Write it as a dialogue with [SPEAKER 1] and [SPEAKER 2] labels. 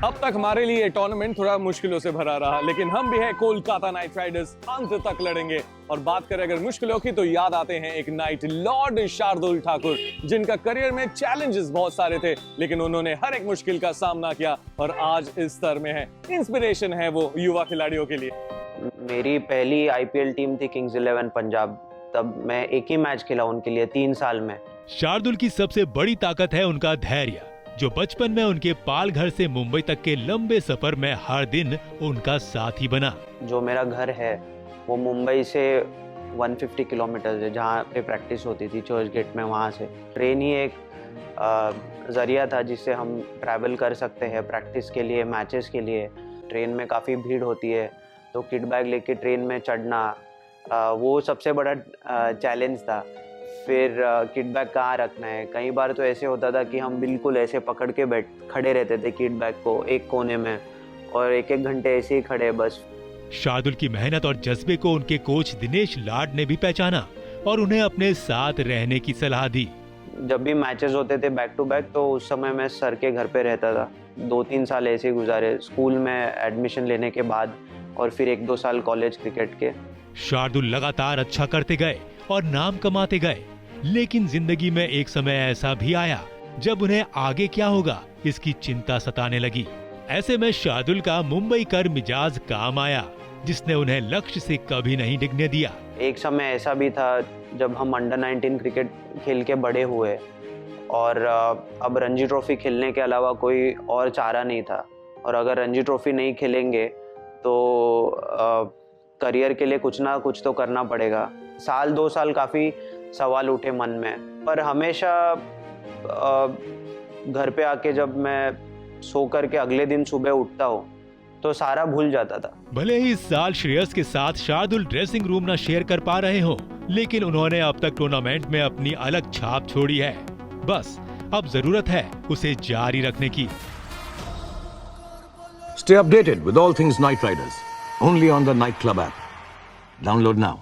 [SPEAKER 1] अब तक हमारे लिए टूर्नामेंट थोड़ा मुश्किलों से भरा रहा, लेकिन हम भी है कोलकाता नाइट राइडर्स, अंत तक लड़ेंगे। और बात करें अगर मुश्किलों की, तो याद आते हैं एक नाइट लॉर्ड शार्दुल ठाकुर, जिनका करियर में चैलेंजेस बहुत सारे थे, लेकिन उन्होंने हर एक मुश्किल का सामना किया और आज इस स्तर में है। इंस्पिरेशन है वो युवा खिलाड़ियों के लिए।
[SPEAKER 2] मेरी पहली आईपीएल टीम थी किंग्स 11 पंजाब। तब मैं एक ही मैच खेला उनके लिए 3 साल में।
[SPEAKER 3] शार्दुल की सबसे बड़ी ताकत है उनका धैर्य, जो बचपन में उनके पाल घर से मुंबई तक के लंबे सफर में हर दिन उनका साथी बना।
[SPEAKER 2] जो मेरा घर है वो मुंबई से 150 किलोमीटर है, जहाँ पे प्रैक्टिस होती थी चर्च गेट में। वहाँ से ट्रेन ही एक जरिया था जिससे हम ट्रैवल कर सकते हैं प्रैक्टिस के लिए, मैचेस के लिए। ट्रेन में काफ़ी भीड़ होती है, तो किट बैग लेके ट्रेन में चढ़ना वो सबसे बड़ा चैलेंज था। फिर किट बैग कहाँ रखना है, कई बार तो ऐसे होता था कि हम बिल्कुल ऐसे पकड़ के खड़े रहते थे किट बैग को एक कोने में, और एक घंटे ऐसे ही खड़े बस।
[SPEAKER 3] शार्दुल की मेहनत और जज्बे को उनके कोच दिनेश लाड ने भी पहचाना और उन्हें अपने साथ रहने की सलाह दी।
[SPEAKER 2] जब भी मैचेस होते थे बैक टू बैक, तो उस समय मैं सर के घर पे रहता था। 2-3 साल ऐसे ही गुजारे स्कूल में एडमिशन लेने के बाद, और फिर 1-2 साल कॉलेज क्रिकेट के।
[SPEAKER 3] शार्दुल लगातार अच्छा करते गए और नाम कमाते गए, लेकिन जिंदगी में एक समय ऐसा भी आया जब उन्हें आगे क्या होगा इसकी चिंता सताने लगी। ऐसे में शार्दुल का मुंबई कर मिजाज काम आया, जिसने उन्हें लक्ष्य से कभी नहीं डिगने दिया।
[SPEAKER 2] एक समय ऐसा भी था जब हम अंडर 19 क्रिकेट खेल के बड़े हुए, और अब रणजी ट्रॉफी खेलने के अलावा कोई और चारा नहीं था। और अगर रणजी ट्रॉफी नहीं खेलेंगे तो करियर के लिए कुछ ना कुछ तो करना पड़ेगा। 1-2 साल काफ़ी सवाल उठे मन में, पर हमेशा घर पे आके जब मैं सो करके अगले दिन सुबह उठता हूँ तो सारा भूल जाता था।
[SPEAKER 3] भले ही इस साल श्रेयस के साथ शार्दुल ड्रेसिंग रूम न शेयर कर पा रहे हो, लेकिन उन्होंने अब तक टूर्नामेंट में अपनी अलग छाप छोड़ी है। बस अब जरूरत है उसे जारी रखने की।
[SPEAKER 4] Stay updated with all things Night Riders, only on the Night Club app. Download now.